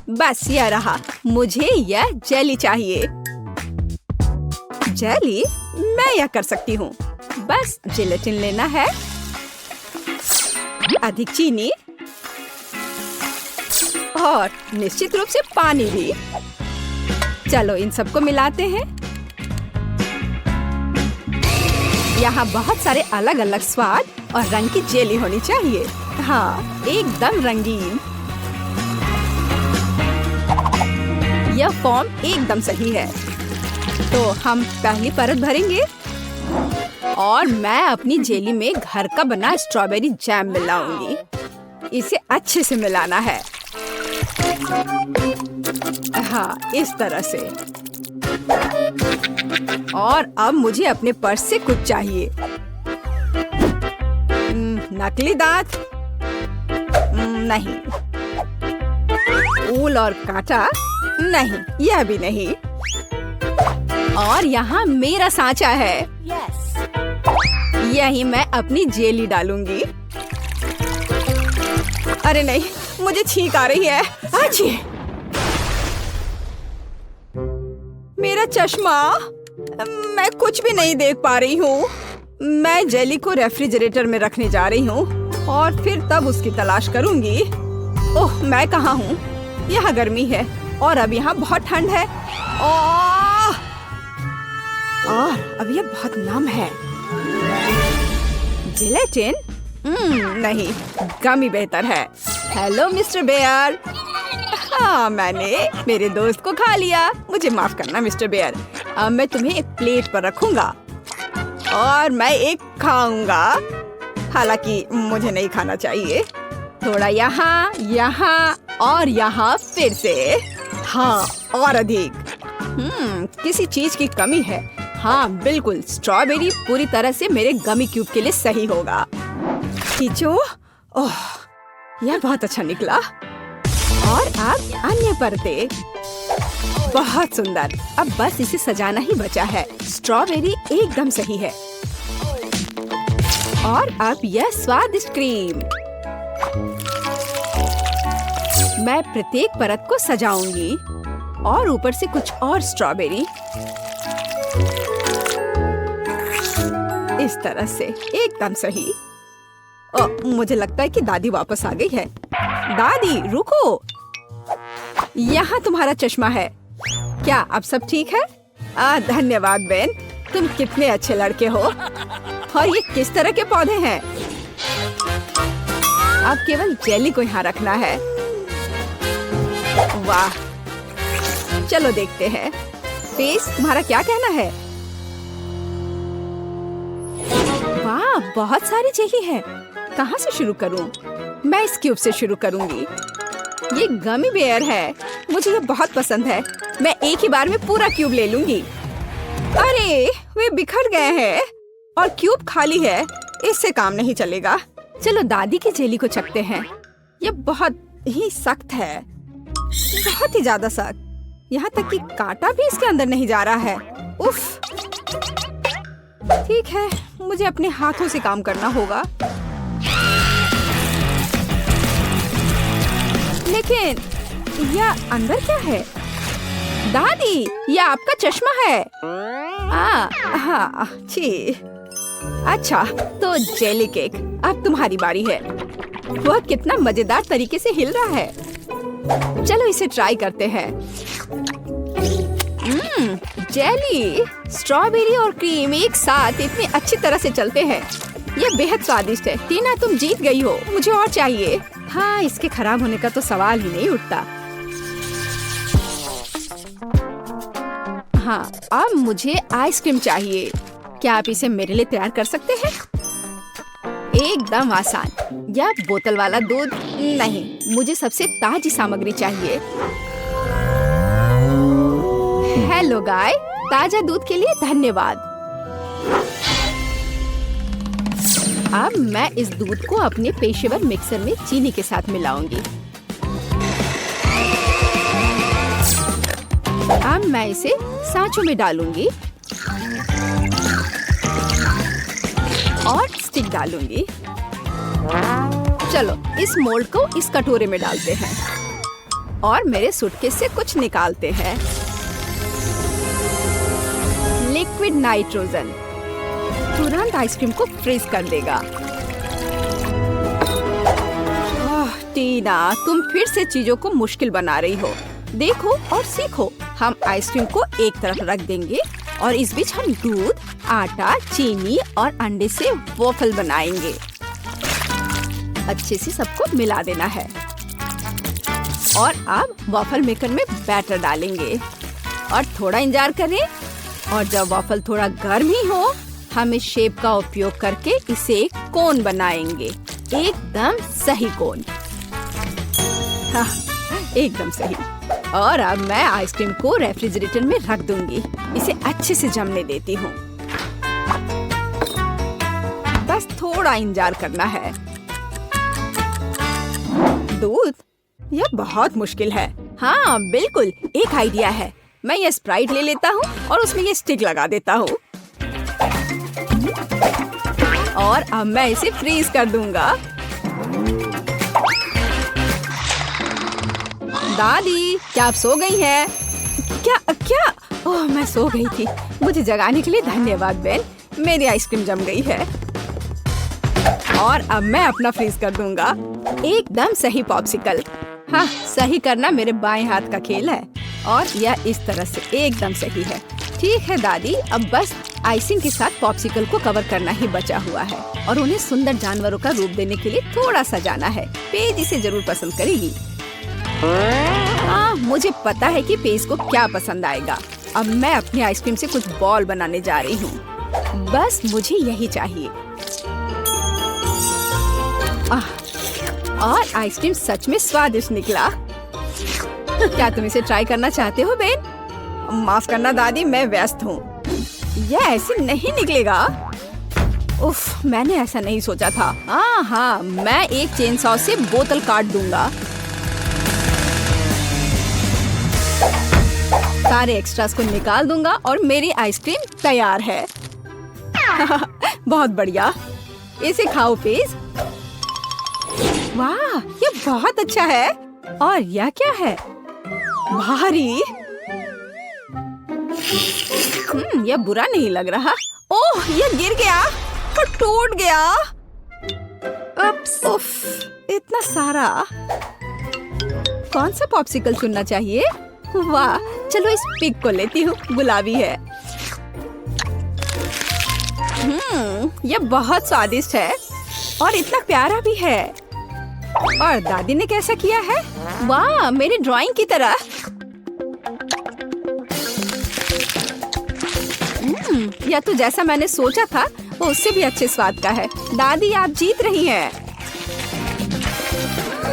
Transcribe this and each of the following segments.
बस यह रहा, मुझे यह जेली चाहिए। जेली? मैं यह कर सकती हूँ। बस जेलेटिन लेना है, अधिक चीनी और निश्चित रूप से पानी भी। चलो इन सबको मिलाते हैं। यहाँ बहुत सारे अलग अलग स्वाद और रंग की जेली होनी चाहिए। हाँ, एकदम रंगीन। यह फॉर्म एकदम सही है। तो हम पहली परत भरेंगे और मैं अपनी जेली में घर का बना स्ट्रॉबेरी जैम मिलाऊंगी। इसे अच्छे से मिलाना है। हाँ, इस तरह से। और अब मुझे अपने पर्स से कुछ चाहिए। नकली दांत? नहीं। ऊल और कांटा? नहीं, यह भी नहीं। और यहाँ मेरा सांचा है। यही मैं अपनी जेली डालूंगी। अरे नहीं, मुझे छींक आ रही है। आजी! मेरा चश्मा! मैं कुछ भी नहीं देख पा रही हूँ। मैं जेली को रेफ्रिजरेटर में रखने जा रही हूँ और फिर तब उसकी तलाश करूंगी। ओह, मैं कहाँ हूँ? यहाँ गर्मी है और अब यहाँ बहुत ठंड है। और अब यह बहुत नम है। जेलेटिन? नहीं, गमी बेहतर है। Hello mister Bear. हाँ, मैंने मेरे दोस्त को खा लिया। मुझे माफ करना मिस्टर बेयर। अब मैं तुम्हें एक प्लेट पर रखूंगा और मैं एक खाऊंगा। हालांकि मुझे नहीं खाना चाहिए। थोड़ा यहाँ, यहाँ और यहाँ फिर से। हाँ, और अधिक। किसी चीज की कमी है। हाँ, बिल्कुल। स्ट्रॉबेरी पूरी तरह से मेरे गमी क्यूब के लिए सही होगा। खींचो। ओह, यह बहुत अच्छा निकला। और अब अन्य परतें। बहुत सुंदर। अब बस इसे सजाना ही बचा है। स्ट्रॉबेरी एकदम सही है। और अब यह स्वादिष्ट क्रीम। मैं प्रत्येक परत को सजाऊंगी और ऊपर से कुछ और स्ट्रॉबेरी। इस तरह से एकदम सही। मुझे लगता है कि दादी वापस आ गई है। दादी, रुको। यहाँ तुम्हारा चश्मा है। क्या अब सब ठीक है? धन्यवाद बेन, तुम कितने अच्छे लड़के हो। और ये किस तरह के पौधे हैं? अब केवल जेली को यहाँ रखना है। वाह, चलो देखते हैं। फेस, तुम्हारा क्या कहना है? वाह, बहुत सारी जेली है। कहाँ से शुरू करूं? मैं इस क्यूब से शुरू करूंगी। ये गमी बेयर है। मुझे ये बहुत पसंद है। मैं एक ही बार में पूरा क्यूब ले लूंगी। अरे, वे बिखर गए हैं और क्यूब खाली है। इससे काम नहीं चलेगा। चलो दादी की जेली को चखते हैं। ये बहुत ही सख्त है, बहुत ही ज्यादा सख्त। यहाँ तक कि कांटा भी इसके अंदर नहीं जा रहा है। उफ। ठीक है, मुझे अपने हाथों से काम करना होगा। लेकिन यह अंदर क्या है? दादी, यह आपका चश्मा है। हाँ, छी। अच्छा, तो जेली केक, अब तुम्हारी बारी है। वह कितना मजेदार तरीके से हिल रहा है। चलो इसे ट्राई करते हैं। जेली, स्ट्रॉबेरी और क्रीम एक साथ इतनी अच्छी तरह से चलते हैं। यह बेहद स्वादिष्ट है। टीना, तुम जीत गई हो। मुझे और चाहिए। हाँ, इसके खराब होने का तो सवाल ही नहीं उठता। हाँ, अब मुझे आइसक्रीम चाहिए। क्या आप इसे मेरे लिए तैयार कर सकते हैं? एकदम आसान। या बोतल वाला दूध? नहीं, मुझे सबसे ताजी सामग्री चाहिए। हेलो गाय, ताजा दूध के लिए धन्यवाद। अब मैं इस दूध को अपने पेशेवर मिक्सर में चीनी के साथ मिलाऊंगी। अब मैं इसे सांचों में डालूंगी और स्टिक डालूंगी। चलो इस मोल्ड को इस कटोरे में डालते हैं। और मेरे सूटकेस से कुछ निकालते हैं। लिक्विड नाइट्रोजन तुरंत आइसक्रीम को फ्रीज कर देगा। टीना, तुम फिर से चीजों को मुश्किल बना रही हो। देखो और सीखो। हम आइसक्रीम को एक तरफ रख देंगे और इस बीच हम दूध, आटा, चीनी और अंडे से वॉफल बनाएंगे। अच्छे से सबको मिला देना है और अब वॉफल मेकर में बैटर डालेंगे और थोड़ा इंतजार करें। और जब वॉफल थोड़ा गर्म ही हो, हम इस शेप का उपयोग करके इसे एक कोन बनाएंगे। एकदम सही कोन। हाँ, एकदम सही। और अब मैं आइसक्रीम को रेफ्रिजरेटर में रख दूंगी। इसे अच्छे से जमने देती हूँ। बस थोड़ा इंतजार करना है। दूध? यह बहुत मुश्किल है। हाँ बिल्कुल, एक आइडिया है। मैं ये स्प्राइट ले लेता हूँ और उसमें ये स्टिक लगा देता हूँ और अब मैं इसे फ्रीज कर दूंगा। दादी, क्या आप सो गई हैं? क्या? ओह, मैं सो गई थी। मुझे जगाने के लिए धन्यवाद बेन। मेरी आइसक्रीम जम गई है और अब मैं अपना फ्रीज कर दूंगा। एकदम सही पॉप्सिकल। हाँ, सही करना मेरे बाएं हाथ का खेल है और यह इस तरह से एकदम सही है। ठीक है दादी, अब बस आइसिंग के साथ पॉप्सिकल को कवर करना ही बचा हुआ है और उन्हें सुंदर जानवरों का रूप देने के लिए थोड़ा सजाना है। पेज इसे जरूर पसंद करेगी। हाँ, मुझे पता है कि पेज को क्या पसंद आएगा। अब मैं अपनी आइसक्रीम से कुछ बॉल बनाने जा रही हूँ। बस मुझे यही चाहिए। और आइसक्रीम सच में स्वादिष्ट निकला। क्या तुम इसे ट्राई करना चाहते हो बेन? माफ करना दादी, मैं व्यस्त हूँ। यह ऐसे नहीं निकलेगा। उफ, मैंने ऐसा नहीं सोचा था। हाँ, मैं एक चेन सॉ से बोतल काट दूंगा। सारे एक्स्ट्रास को निकाल दूंगा और मेरी आइसक्रीम तैयार है। बहुत बढ़िया। इसे खाओ पेज। वाह, ये बहुत अच्छा है। और यह क्या है? भारी। यह बुरा नहीं लग रहा। ओह, यह गिर गया और टूट गया। उफ, इतना सारा। कौन सा पॉप्सिकल चुनना चाहिए? वाह, चलो इस पिग को लेती हूँ। गुलाबी है। यह बहुत स्वादिष्ट है और इतना प्यारा भी है। और दादी ने कैसा किया है? वाह, मेरी ड्राइंग की तरह। यह तो जैसा मैंने सोचा था वो उससे भी अच्छे स्वाद का है। दादी, आप जीत रही हैं।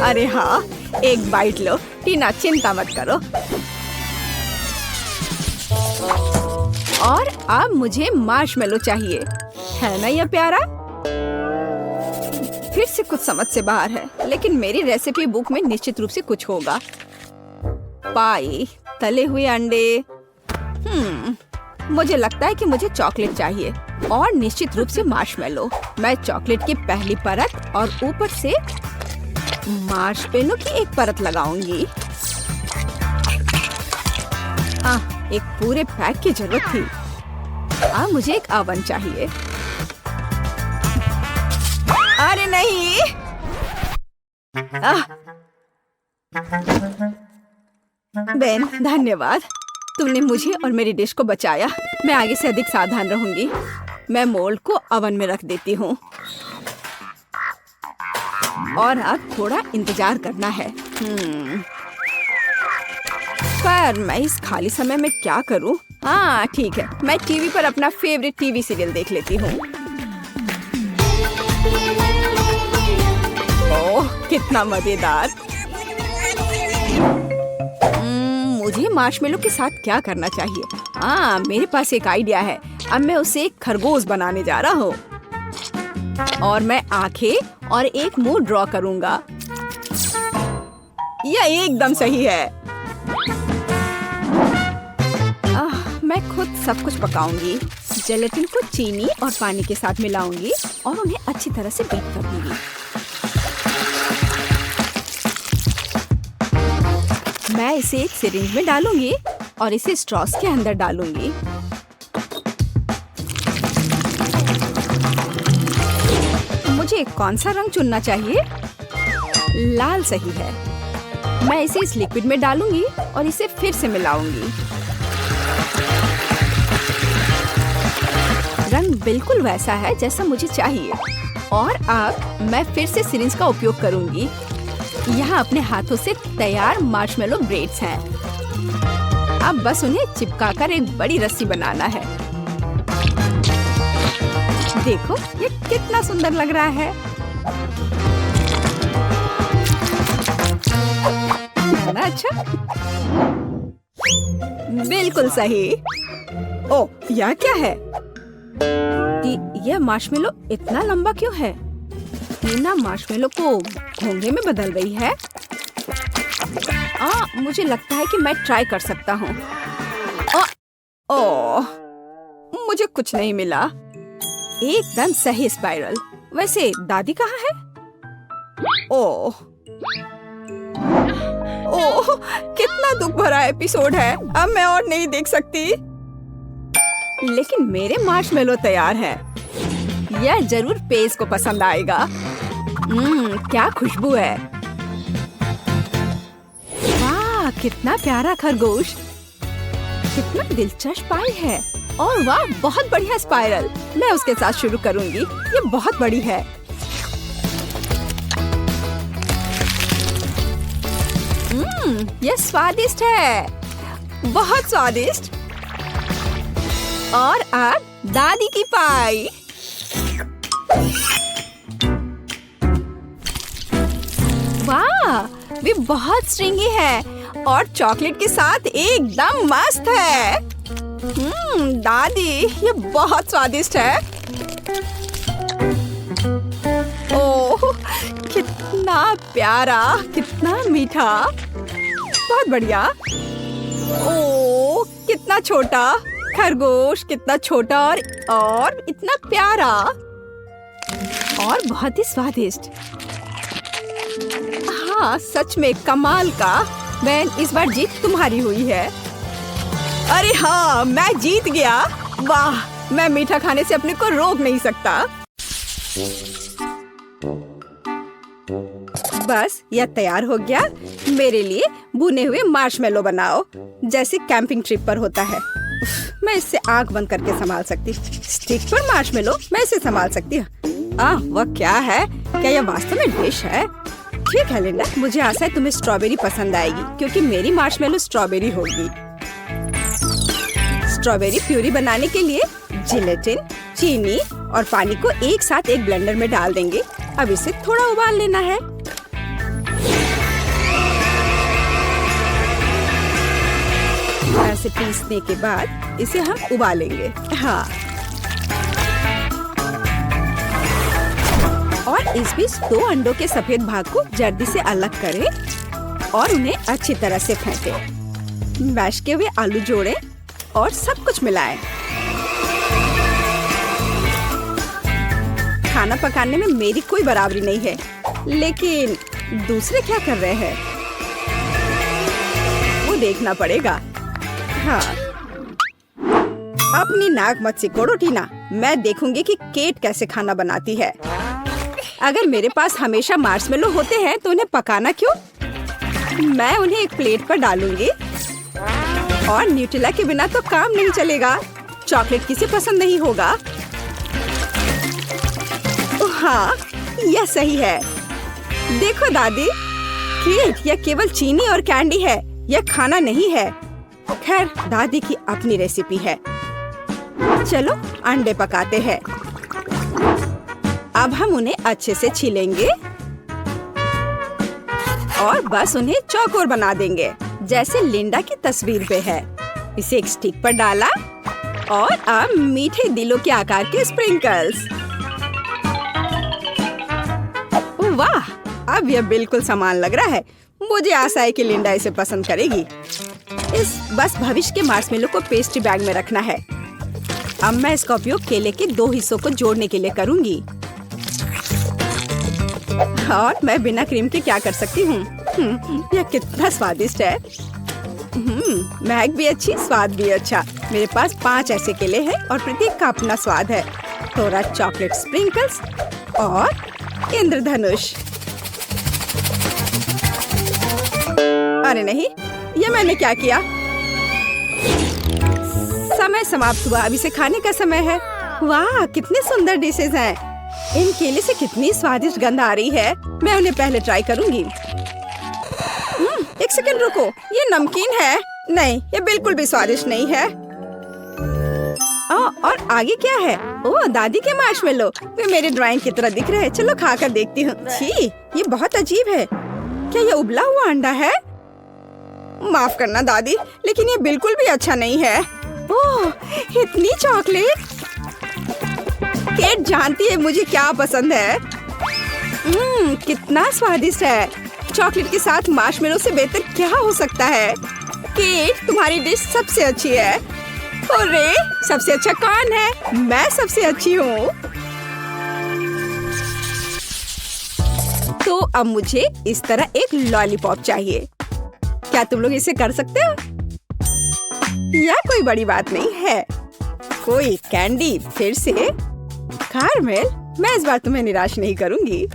अरे हाँ, एक बाइट लो। टीना, चिंता मत करो। और अब मुझे मार्शमेलो चाहिए। है ना यह प्यारा? फिर से कुछ समझ से बाहर है, लेकिन मेरी रेसिपी बुक में निश्चित रूप से कुछ होगा। पाई, तले हुए अंडे। मुझे लगता है कि मुझे चॉकलेट चाहिए और निश्चित रूप से मार्शमेलो। मैं चॉकलेट की पहली परत और ऊपर से मार्शमेलो की एक परत लगाऊंगी। एक पूरे पैक की जरूरत थी। मुझे एक ओवन चाहिए। अरे नहीं। बेन, धन्यवाद। तुमने मुझे और मेरी डिश को बचाया। मैं आगे से अधिक सावधान रहूंगी। मैं मोल्ड को ओवन में रख देती हूँ और अब थोड़ा इंतजार करना है। पर मैं इस खाली समय में क्या करूँ? हाँ ठीक है, मैं टीवी पर अपना फेवरेट टीवी सीरियल देख लेती हूँ। ओह, कितना मजेदार। मुझे मार्शमेलो के साथ क्या करना चाहिए? हाँ, मेरे पास एक आइडिया है। अब मैं उसे एक खरगोश बनाने जा रहा हूँ और मैं आंखें और एक मुंह ड्रॉ करूँगा। यह एकदम सही है। मैं खुद सब कुछ पकाऊंगी। जेलेटिन को चीनी और पानी के साथ मिलाऊंगी और उन्हें अच्छी तरह से बीट कर दूंगी। मैं इसे एक सिरिंज में डालूंगी और इसे स्ट्रॉस के अंदर डालूंगी। मुझे कौन सा रंग चुनना चाहिए? लाल सही है। मैं इसे इस लिक्विड में डालूंगी और इसे फिर से मिलाऊंगी। रंग बिल्कुल वैसा है जैसा मुझे चाहिए। और अब मैं फिर से सिरिंज का उपयोग करूंगी। यहाँ अपने हाथों से तैयार मार्शमेलो ब्रेड्स हैं। अब बस उन्हें चिपकाकर एक बड़ी रस्सी बनाना है। देखो ये कितना सुंदर लग रहा है। है ना अच्छा? बिल्कुल सही। ओ, यह क्या है? यह मार्शमेलो इतना लंबा क्यों है? टीना मार्शमेलो को घोंघे में बदल रही है। मुझे लगता है कि मैं ट्राई कर सकता हूँ। मुझे कुछ नहीं मिला। एकदम सही स्पाइरल। वैसे दादी कहाँ है? ओह, कितना दुख भरा एपिसोड है। अब मैं और नहीं देख सकती। लेकिन मेरे मार्शमेलो तैयार है। यह जरूर पेज को पसंद आएगा। क्या खुशबू है। वाह, कितना प्यारा खरगोश। कितना दिलचस्प पाई है। और वाह, बहुत बढ़िया स्पाइरल। मैं उसके साथ शुरू करूंगी। ये बहुत बड़ी है। ये स्वादिष्ट है। बहुत स्वादिष्ट। और अब दादी की पाई। वाह, वे बहुत स्ट्रिंगी है और चॉकलेट के साथ एकदम मस्त है। दादी, ये बहुत स्वादिष्ट है। ओह, कितना प्यारा, कितना मीठा। बहुत बढ़िया। ओह, कितना छोटा खरगोश, कितना छोटा और इतना प्यारा और बहुत ही स्वादिष्ट। हाँ, सच में कमाल का। मैं इस बार जीत तुम्हारी हुई है। अरे हाँ, मैं जीत गया। वाह, मैं मीठा खाने से अपने को रोक नहीं सकता। बस यह तैयार हो गया। मेरे लिए भुने हुए मार्शमेलो बनाओ, जैसे कैंपिंग ट्रिप पर होता है। मैं इससे आंख बंद करके संभाल सकती। स्टिक पर मार्शमेलो मैं इसे संभाल सकती हूँ। वह क्या है? क्या यह वास्तव में डिश है? ठीक है लिंडा, मुझे आशा है तुम्हें स्ट्रॉबेरी पसंद आएगी, क्योंकि मेरी मार्शमेलो स्ट्रॉबेरी होगी। स्ट्रॉबेरी प्यूरी बनाने के लिए जिलेटिन, चीनी और पानी को एक साथ एक ब्लेंडर में डाल देंगे। अब इसे थोड़ा उबाल लेना है। ऐसे पीसने के बाद इसे हम उबालेंगे। हाँ, और इस बीच 2 अंडों के सफेद भाग को जल्दी से अलग करें और उन्हें अच्छी तरह से फेंटें। मैश किए हुए आलू जोड़ें और सब कुछ मिलाएं। खाना पकाने में मेरी कोई बराबरी नहीं है, लेकिन दूसरे क्या कर रहे हैं वो देखना पड़ेगा। हाँ, अपनी नाक मत सिकोड़ो टीना। मैं देखूंगी कि केट कैसे खाना बनाती है। अगर मेरे पास हमेशा मार्शमेलो होते हैं तो उन्हें पकाना क्यों? मैं उन्हें एक प्लेट पर डालूंगी। और न्यूटेला के बिना तो काम नहीं चलेगा। चॉकलेट किसे पसंद नहीं होगा? हाँ, यह सही है। देखो दादी, केट यह केवल चीनी और कैंडी है, यह खाना नहीं है। खैर, दादी की अपनी रेसिपी है। चलो अंडे पकाते हैं। अब हम उन्हें अच्छे से छीलेंगे और बस उन्हें चौकोर बना देंगे, जैसे लिंडा की तस्वीर पे है। इसे एक स्टिक पर डाला और अब मीठे दिलों के आकार के स्प्रिंकल्स। वाह, अब यह बिल्कुल समान लग रहा है। मुझे आशा है कि लिंडा इसे पसंद करेगी। बस भविष्य के मार्शमेलो को पेस्ट्री बैग में रखना है। अब मैं इसका उपयोग केले के 2 हिस्सों को जोड़ने के लिए करूंगी। और मैं बिना क्रीम के क्या कर सकती हूँ? यह कितना स्वादिष्ट है। महक भी अच्छी, स्वाद भी अच्छा। मेरे पास 5 ऐसे केले हैं और प्रत्येक का अपना स्वाद है। थोड़ा चॉकलेट स्प्रिंकल्स और इंद्रधनुष। अरे नहीं, ये मैंने क्या किया? समय समाप्त हुआ, अब इसे खाने का समय है। वाह, कितनी सुंदर डिशेज हैं। इन केले से कितनी स्वादिष्ट गंध आ रही है। मैं उन्हें पहले ट्राई करूंगी। एक सेकंड रुको, ये नमकीन है? नहीं, ये बिल्कुल भी स्वादिष्ट नहीं है। और आगे क्या है? ओह, दादी के मार्शमेलो। वे मेरे ड्राइंग की तरह दिख रहे हैं। चलो खाकर देखती हूँ। छी, ये बहुत अजीब है। क्या ये उबला हुआ अंडा है? माफ करना दादी, लेकिन ये बिल्कुल भी अच्छा नहीं है। ओह, इतनी चॉकलेट। केट जानती है मुझे क्या पसंद है। कितना स्वादिष्ट है। चॉकलेट के साथ मार्शमेलो से बेहतर क्या हो सकता है? केट, तुम्हारी डिश सबसे अच्छी है। अरे, सबसे अच्छा कौन है? मैं सबसे अच्छी हूँ। तो अब मुझे इस तरह एक लॉलीपॉप चाहिए। क्या तुम लोग इसे कर सकते हो? यह कोई बड़ी बात नहीं है। कोई कैंडी फिर से? कारमेल, मैं इस बार तुम्हें निराश नहीं करूंगी।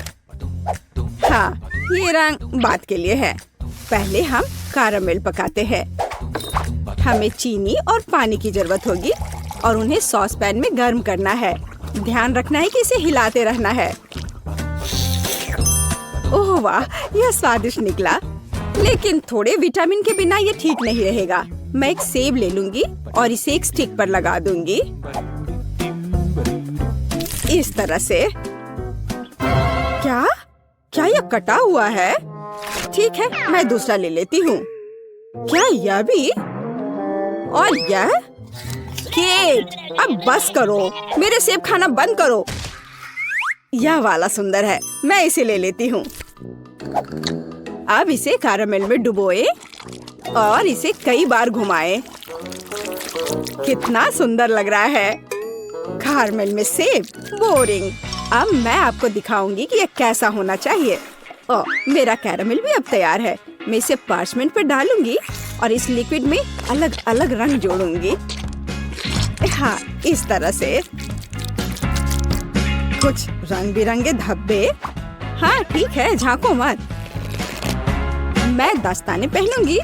हाँ, ये रंग बात के लिए है। पहले हम कारमेल पकाते हैं। हमें चीनी और पानी की जरूरत होगी और उन्हें सॉस पैन में गर्म करना है। ध्यान रखना है कि इसे हिलाते रहना है। ओह वाह, यह स्वादिष्ट निकला, लेकिन थोड़े विटामिन के बिना ये ठीक नहीं रहेगा। मैं एक सेब ले लूंगी और इसे एक स्टिक पर लगा दूंगी, इस तरह से। क्या क्या यह कटा हुआ है? ठीक है, मैं दूसरा ले लेती हूँ। क्या यह भी? और यह? केट, अब बस करो, मेरे सेब खाना बंद करो। यह वाला सुंदर है, मैं इसे ले लेती हूँ। अब इसे कैरामेल में डुबोए और इसे कई बार घुमाएं। कितना सुंदर लग रहा है। कैरामेल में सेब, बोरिंग। अब मैं आपको दिखाऊंगी कि यह कैसा होना चाहिए। ओह, मेरा कैरामेल भी अब तैयार है। मैं इसे पार्चमेंट पर डालूंगी और इस लिक्विड में अलग अलग रंग जोड़ूंगी। हाँ, इस तरह से। कुछ रंग बिरंगे धब्बे। हाँ ठीक है, झांको मत। मैं दस्ताने पहनूंगी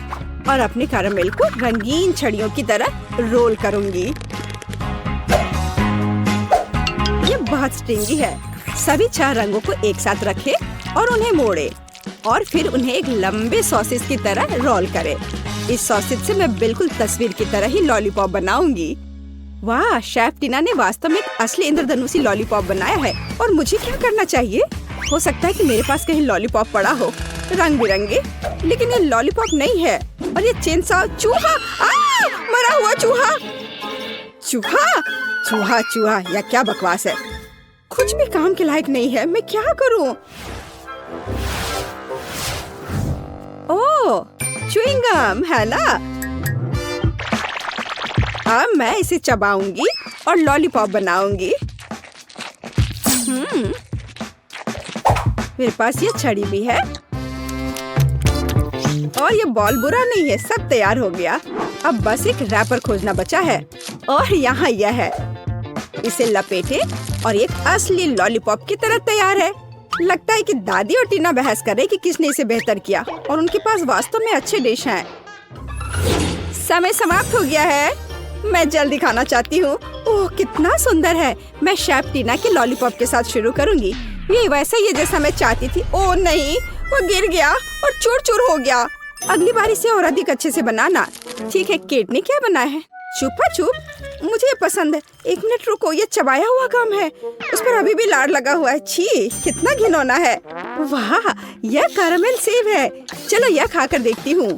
और अपने कैरामेल को रंगीन छड़ियों की तरह रोल करूंगी। ये बहुत स्ट्रिंगी है। सभी 4 रंगों को एक साथ रखें और उन्हें मोड़े और फिर उन्हें एक लंबे सॉसेज की तरह रोल करें। इस सॉसेज से मैं बिल्कुल तस्वीर की तरह ही लॉलीपॉप बनाऊंगी। वाह, शेफ टीना ने वास्तव में एक असली इंद्रधनुषी लॉलीपॉप बनाया है। और मुझे क्या करना चाहिए? हो सकता है कि मेरे पास कहीं लॉलीपॉप पड़ा हो, रंग बिरंगे, लेकिन ये लॉलीपॉप नहीं है। और ये चेन सा चूहा, मरा हुआ चूहा। चूहा चूहा चूहा, या क्या बकवास है। कुछ भी काम के लायक नहीं है। मैं क्या करूं? ओह, च्युइंग गम है ना। अब मैं इसे चबाऊंगी और लॉलीपॉप बनाऊंगी। मेरे पास ये छड़ी भी है और ये बॉल बुरा नहीं है। सब तैयार हो गया। अब बस एक रैपर खोजना बचा है और यहाँ यह है। इसे लपेटे और एक असली लॉलीपॉप की तरह तैयार है। लगता है कि दादी और टीना बहस कर रहे कि किसने इसे बेहतर किया और उनके पास वास्तव में अच्छे डिश हैं। समय समाप्त हो गया है। मैं जल्दी खाना चाहती हूँ। ओह, कितना सुंदर है। मैं शेफ टीना के लॉलीपॉप के साथ शुरू करूँगी। ये वैसा ही है जैसा मैं चाहती थी। ओह नहीं, वो गिर गया और चूर चूर हो गया। अगली बार इसे और अधिक अच्छे से बनाना। ठीक है, केट ने क्या बनाया है? छुपा छुप, मुझे ये पसंद है। 1 मिनट रुको, ये चबाया हुआ गम है। उस पर अभी भी लार लगा हुआ है। छी, कितना घिनौना है। वाह, यह कैरामेल सेब है। चलो यह खाकर देखती हूँ।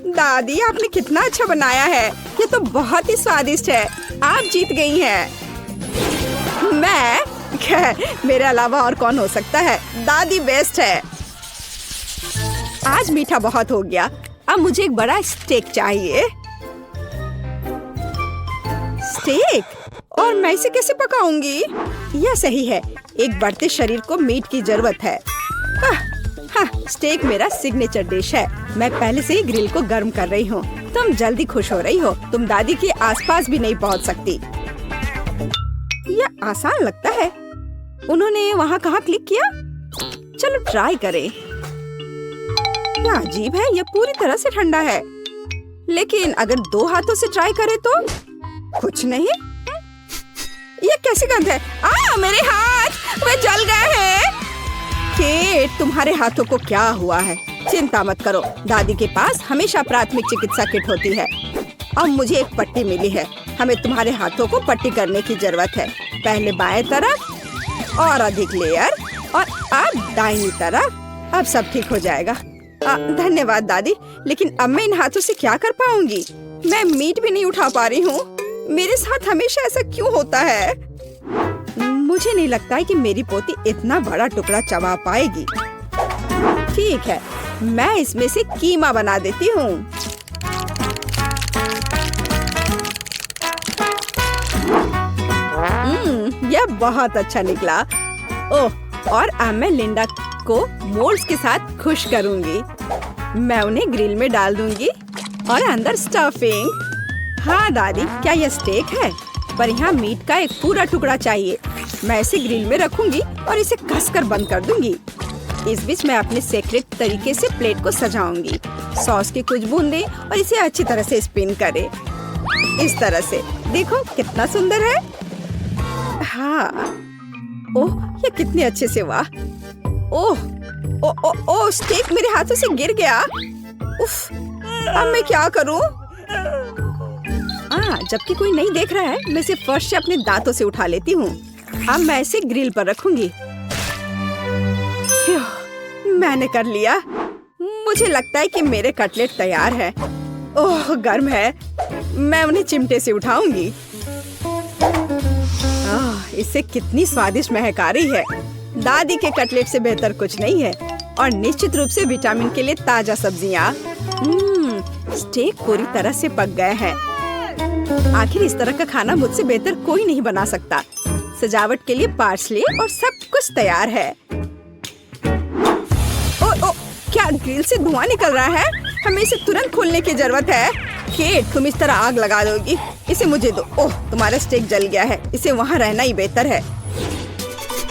दादी, आपने कितना अच्छा बनाया है। ये तो बहुत ही स्वादिष्ट है। आप जीत गई हैं। मैं? मेरे अलावा और कौन हो सकता है। दादी बेस्ट है। आज मीठा बहुत हो गया। अब मुझे एक बड़ा स्टेक चाहिए। स्टेक? और मैं इसे कैसे पकाऊंगी? यह सही है। एक बढ़ते शरीर को मीट की जरूरत है। हाँ, स्टेक मेरा सिग्नेचर डिश है। मैं पहले से ही ग्रिल को गर्म कर रही हूँ। तुम जल्दी खुश हो रही हो। तुम दादी के आसपास भी नहीं पहुँच सकती। यह आसान लगता है। उन्होंने वहाँ कहाँ क्लिक किया? चलो ट्राई करें। क्या अजीब है, यह पूरी तरह से ठंडा है। लेकिन अगर 2 हाथों से ट्राई करें तो कुछ नहीं। ये कैसी गंध है? मेरे हाथ वे जल गए हैं। केट, तुम्हारे हाथों को क्या हुआ है? चिंता मत करो, दादी के पास हमेशा प्राथमिक चिकित्सा किट होती है। अब मुझे एक पट्टी मिली है। हमें तुम्हारे हाथों को पट्टी करने की जरूरत है। पहले बाएं तरफ और अधिक लेयर और अब दाहिनी तरफ। अब सब ठीक हो जाएगा। धन्यवाद दादी, लेकिन अब मैं इन हाथों से क्या कर पाऊंगी? मैं मीट भी नहीं उठा पा रही हूँ। मेरे साथ हमेशा ऐसा क्यों होता है? मुझे नहीं लगता है कि मेरी पोती इतना बड़ा टुकड़ा चबा पाएगी। ठीक है, मैं इसमें से कीमा बना देती हूँ। यह बहुत अच्छा निकला। ओह, और अब मैं लिंडा को मोल्ड्स के साथ खुश करूंगी। मैं उन्हें ग्रिल में डाल दूंगी और अंदर स्टफिंग। हाँ दादी, क्या यह स्टेक है? पर यहाँ मीट का एक पूरा टुकड़ा चाहिए। मैं इसे ग्रिल में रखूंगी और इसे कसकर बंद कर दूंगी। इस बीच मैं अपने सीक्रेट तरीके से प्लेट को सजाऊंगी। सॉस की कुछ बूंदें और इसे अच्छी तरह से स्पिन करें। इस तरह से देखो कितना सुंदर है। हाँ, ओह, ये कितने अच्छे से हुआ। ओह, ओह, स्टेक मेरे हाथों से गिर गया। उफ, अब मैं क्या करूं? जबकि कोई नहीं देख रहा है, मैं इसे फर्श से अपने दांतों से उठा लेती हूँ। अब मैं इसे ग्रिल पर रखूंगी। मैंने कर लिया। मुझे लगता है कि मेरे कटलेट तैयार है। ओह, गर्म है। मैं उन्हें चिमटे से उठाऊंगी। इससे कितनी स्वादिष्ट महक आ रही है। दादी के कटलेट से बेहतर कुछ नहीं है। और निश्चित रूप से विटामिन के लिए ताजा सब्जियाँ। स्टेक पूरी तरह से पक गए हैं। आखिर इस तरह का खाना मुझसे बेहतर कोई नहीं बना सकता। सजावट के लिए पार्सले और सब कुछ तैयार है। ओ, क्या ग्रिल से धुआं निकल रहा है? हमें इसे तुरंत खोलने की जरूरत है। केट, तुम इस तरह आग लगा दोगी? इसे मुझे दो। ओह, तुम्हारा स्टेक जल गया है। इसे वहाँ रहना ही बेहतर है।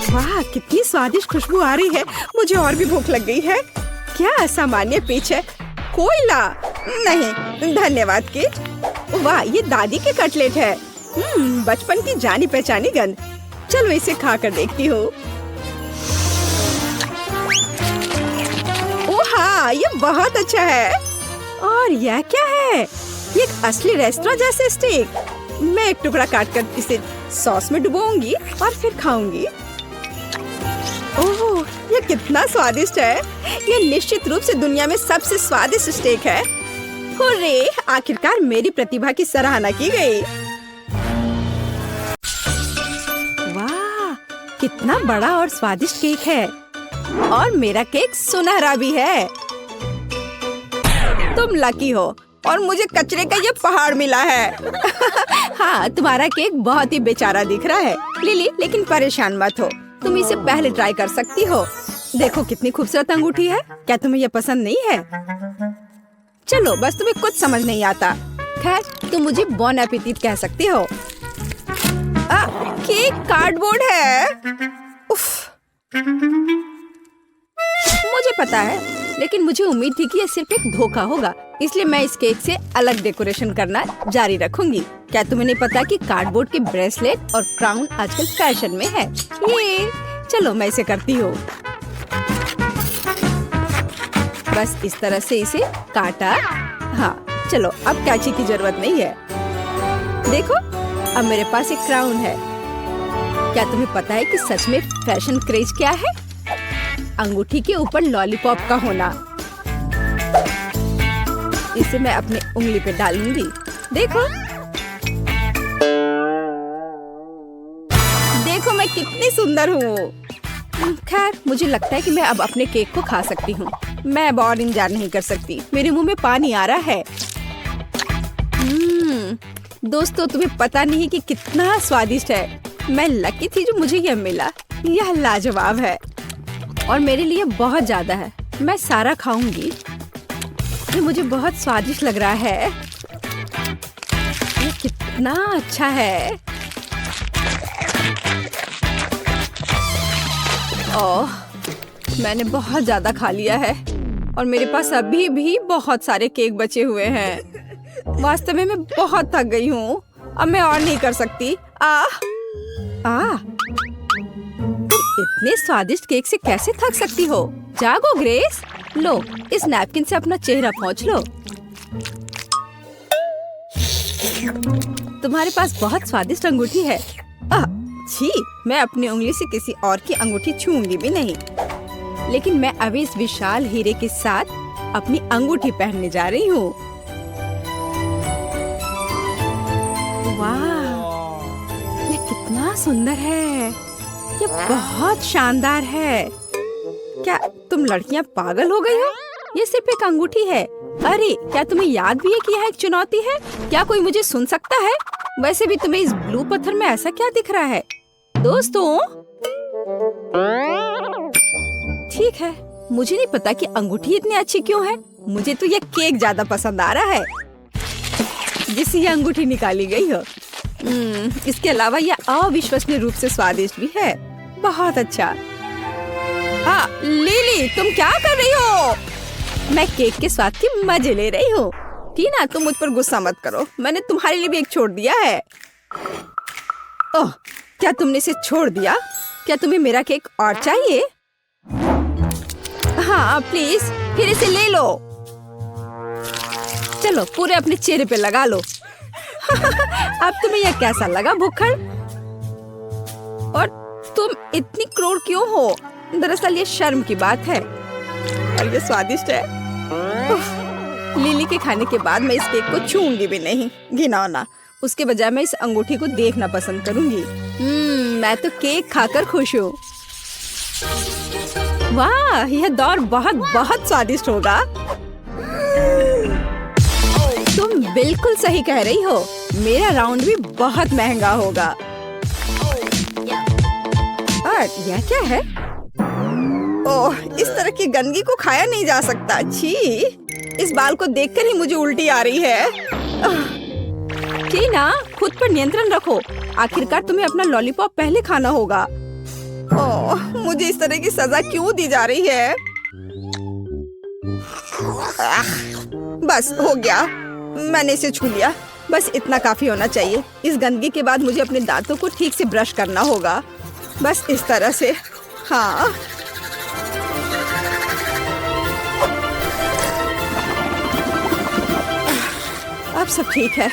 वाह, कितनी स्वादिष्ट खुशबू आ रही है। मुझे और भी भूख लग गई है। क्या असामान्य पिच है। कोयला नहीं, धन्यवाद केट। वाह, ये दादी के कटलेट है। बचपन की जानी पहचानी गंध। चलो इसे खाकर देखती हूँ। ओह हाँ, ये बहुत अच्छा है। और यह क्या है? ये एक असली रेस्टोरेंट जैसे स्टेक। मैं एक टुकड़ा काटकर इसे सॉस में डुबोऊंगी और फिर खाऊंगी। ओह, ये कितना स्वादिष्ट है। ये निश्चित रूप से दुनिया में सबसे स्वादिष्ट स्टेक है। हुर्रे, आखिरकार मेरी प्रतिभा की सराहना की गई। वाह, कितना बड़ा और स्वादिष्ट केक है। और मेरा केक सुनहरा भी है। तुम लकी हो और मुझे कचरे का ये पहाड़ मिला है। हाँ, तुम्हारा केक बहुत ही बेचारा दिख रहा है लिली, लेकिन परेशान मत हो। तुम इसे पहले ट्राई कर सकती हो। देखो कितनी खूबसूरत अंगूठी है। क्या तुम्हें ये पसंद नहीं है? चलो, बस तुम्हें कुछ समझ नहीं आता। खैर, तुम मुझे बॉन एपेटिट कह सकती हो। केक कार्डबोर्ड है। उफ, मुझे पता है, लेकिन मुझे उम्मीद थी कि ये सिर्फ एक धोखा होगा। इसलिए मैं इस केक से अलग डेकोरेशन करना जारी रखूंगी। क्या तुम्हें नहीं पता कि कार्डबोर्ड के ब्रेसलेट और क्राउन आजकल फैशन में है? ये चलो, मैं इसे करती हूँ। बस इस तरह से इसे काटा। हाँ, चलो, अब कैची की जरूरत नहीं है। देखो, अब मेरे पास एक क्राउन है। क्या तुम्हें पता है कि सच में फैशन क्रेज क्या है? अंगूठी के ऊपर लॉलीपॉप का होना। इसे मैं अपने उंगली पे डालूंगी। देखो, देखो मैं कितनी सुंदर हूँ। खैर, मुझे लगता है कि मैं अब अपने केक को खा सकती हूँ। मैं अब और इंतजार नहीं कर सकती। मेरे मुंह में पानी आ रहा है। दोस्तों, तुम्हें पता नहीं कि कितना स्वादिष्ट है। मैं लकी थी जो मुझे यह मिला। यह लाजवाब है और मेरे लिए बहुत ज्यादा है। मैं सारा खाऊंगी। ये मुझे बहुत स्वादिष्ट लग रहा है। ये कितना अच्छा है। ओह, मैंने बहुत ज्यादा खा लिया है और मेरे पास अभी भी बहुत सारे केक बचे हुए हैं। वास्तव में मैं बहुत थक गई हूँ। अब मैं और नहीं कर सकती। तुम इतने स्वादिष्ट केक से कैसे थक सकती हो? जागो ग्रेस। लो, इस नैपकिन से अपना चेहरा पोंछ लो। तुम्हारे पास बहुत स्वादिष्ट अंगूठी है। छी, मैं अपनी उंगली से किसी और की अंगूठी छूंगी भी नहीं। लेकिन मैं अभी इस विशाल हीरे के साथ अपनी अंगूठी पहनने जा रही हूँ। वाह, ये कितना सुंदर है। ये बहुत शानदार है। क्या तुम लड़कियां पागल हो गई हो? ये सिर्फ एक अंगूठी है। अरे, क्या तुम्हें याद भी है कि यह एक चुनौती है? क्या कोई मुझे सुन सकता है? वैसे भी तुम्हें इस ब्लू पत्थर में ऐसा क्या दिख रहा है? दोस्तों, ठीक है, मुझे नहीं पता कि अंगूठी इतनी अच्छी क्यों है। मुझे तो यह केक ज्यादा पसंद आ रहा है जिससे ये अंगूठी निकाली गई हो। इसके अलावा यह अविश्वसनीय रूप से स्वादिष्ट भी है। बहुत अच्छा। लिली, तुम क्या कर रही हो? मैं केक के स्वाद की मजे ले रही हूँ। टीना, तुम मुझ पर गुस्सा मत करो। मैंने तुम्हारे लिए भी एक छोड़ दिया है। ओह, क्या तुमने इसे छोड़ दिया? क्या तुम्हें मेरा केक और चाहिए? हाँ प्लीज, फिर इसे ले लो। चलो, पूरे अपने चेहरे पे लगा लो। अब तुम्हें यह कैसा लगा भुक्खड़? और तुम इतनी क्रूर क्यों हो? दरअसल ये शर्म की बात है और ये स्वादिष्ट है। लिली के खाने के बाद मैं इस केक को छूंगी भी नहीं। घिनौना। उसके बजाय मैं इस अंगूठी को देखना पसंद करूंगी। मैं तो केक खाकर खुश हूँ। वाह, यह दौर बहुत बहुत स्वादिष्ट होगा। तुम बिल्कुल सही कह रही हो। मेरा राउंड भी बहुत महंगा होगा। और यह क्या है? ओह, इस तरह की गंदगी को खाया नहीं जा सकता। छी, इस बाल को देखकर ही मुझे उल्टी आ रही है। टीना, खुद पर नियंत्रण रखो। आखिरकार तुम्हें अपना लॉलीपॉप पहले खाना होगा। ओह, मुझे इस तरह की सजा क्यों दी जा रही है? बस हो गया, मैंने इसे छू लिया। बस इतना काफी होना चाहिए। इस गंदगी के बाद मुझे अपने दांतों को ठीक से ब्रश करना होगा। बस इस तरह से। हाँ, अब सब ठीक है।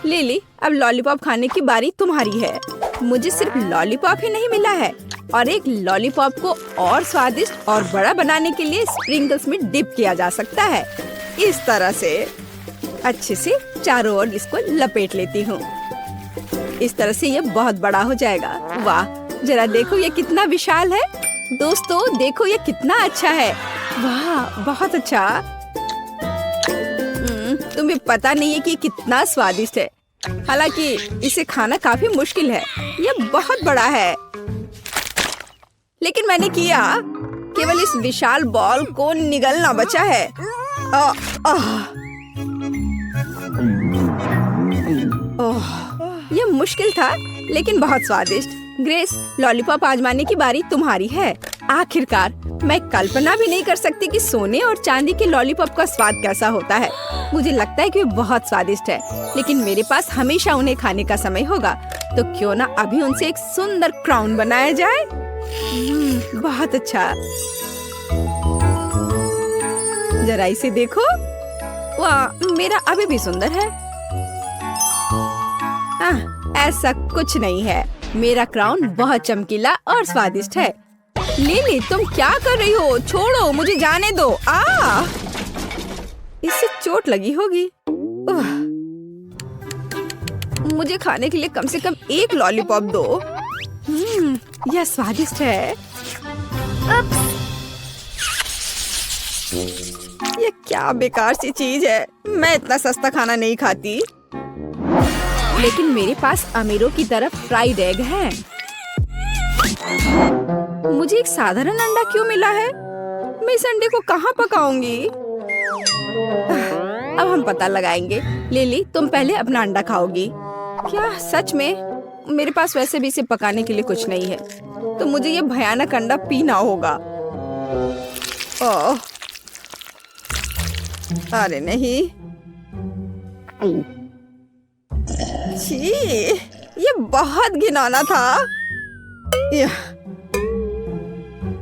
लिली, अब लॉलीपॉप खाने की बारी तुम्हारी है। मुझे सिर्फ लॉलीपॉप ही नहीं मिला है और एक लॉलीपॉप को और स्वादिष्ट और बड़ा बनाने के लिए स्प्रिंकल्स में डिप किया जा सकता है। इस तरह से अच्छे से चारों ओर इसको लपेट लेती हूँ। इस तरह से ये बहुत बड़ा हो जाएगा। वाह, जरा देखो ये कितना विशाल है। दोस्तों देखो ये कितना अच्छा है। वाह, बहुत अच्छा। तुम्हें पता नहीं है कि कितना स्वादिष्ट है। हालांकि इसे खाना काफी मुश्किल है। यह बहुत बड़ा है, लेकिन मैंने किया। केवल इस विशाल बॉल को निगलना बचा है। यह मुश्किल था, लेकिन बहुत स्वादिष्ट। ग्रेस, लॉलीपॉप आजमाने की बारी तुम्हारी है। आखिरकार मैं कल्पना भी नहीं कर सकती कि सोने और चांदी के लॉलीपॉप का स्वाद कैसा होता है। मुझे लगता है कि वो बहुत स्वादिष्ट है, लेकिन मेरे पास हमेशा उन्हें खाने का समय होगा। तो क्यों ना अभी उनसे एक सुंदर क्राउन बनाया जाए। बहुत अच्छा। जरा इसे देखो। वाह, मेरा अभी भी सुंदर है। ऐसा कुछ नहीं है। मेरा क्राउन बहुत चमकीला और स्वादिष्ट है। लिली, तुम क्या कर रही हो? छोड़ो, मुझे जाने दो। इससे चोट लगी होगी। मुझे खाने के लिए कम से कम एक लॉलीपॉप दो। यह स्वादिष्ट है। ये क्या बेकार सी चीज है। मैं इतना सस्ता खाना नहीं खाती। लेकिन मेरे पास अमीरों की तरफ फ्राइड एग है। मुझे एक साधारण अंडा क्यों मिला है? मैं इस अंडे को कहाँ पकाऊंगी? अब हम पता लगाएंगे। लिली, तुम पहले अपना अंडा खाओगी। क्या सच में? मेरे पास वैसे भी इसे पकाने के लिए कुछ नहीं है, तो मुझे ये भयानक अंडा पीना होगा। ओह, अरे नहीं, छी, ये बहुत घिनौना था।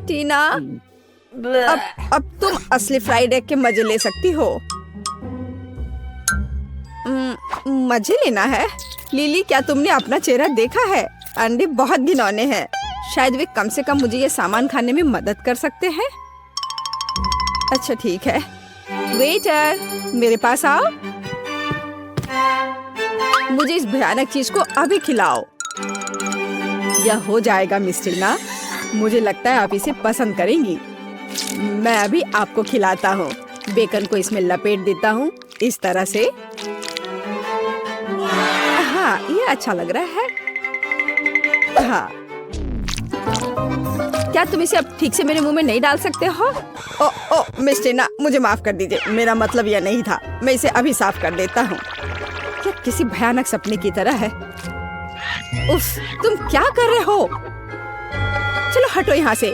टीना, अब तुम असली फ्राइड एग के मजे ले सकती हो। मजे लेना है? लिली, क्या तुमने अपना चेहरा देखा है? अंडे बहुत घिनौने हैं। शायद वे कम से कम मुझे ये सामान खाने में मदद कर सकते हैं। अच्छा ठीक है। वेटर, मेरे पास आओ। मुझे इस भयानक चीज को अभी खिलाओ। यह हो जाएगा मिस टीना। मुझे लगता है आप इसे पसंद करेंगी। मैं अभी आपको खिलाता हूँ। बेकन को इसमें लपेट देता हूँ इस तरह से। हाँ, ये अच्छा लग रहा है। हाँ, क्या तुम इसे अब ठीक से मेरे मुंह में नहीं डाल सकते हो? ओ मिस टीना, मुझे माफ कर दीजिए। मेरा मतलब यह नहीं था। मैं इसे अभी साफ कर देता हूँ। क्या किसी भयानक सपने की तरह है। उफ, तुम क्या कर रहे हो? चलो हटो यहाँ से।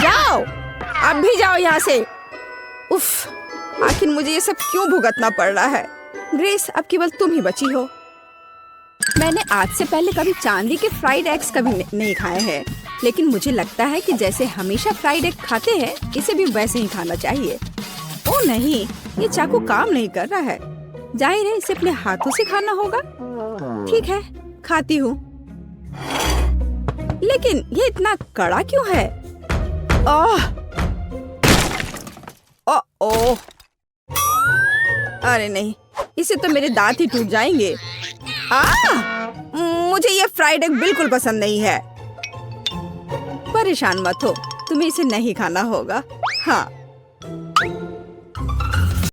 जाओ, अब भी जाओ यहाँ से। उफ, आखिर मुझे ये सब क्यों भुगतना पड़ रहा है? ग्रेस, अब केवल तुम ही बची हो। मैंने आज से पहले कभी चांदी के फ्राइड एग्स कभी नहीं खाए हैं, लेकिन मुझे लगता है कि जैसे हमेशा फ्राइड एग खाते हैं, इसे भी वैसे ही खाना चाहिए। ओ नहीं, ये चाकू काम नहीं कर रहा है। जाहिर है इसे अपने हाथों से खाना होगा। ठीक है, खाती हूँ। लेकिन ये इतना कड़ा क्यों है? ओह, अरे नहीं, इसे तो मेरे दांत ही टूट जाएंगे। मुझे ये फ्राइड एग बिल्कुल पसंद नहीं है। परेशान मत हो, तुम्हें इसे नहीं खाना होगा। हाँ,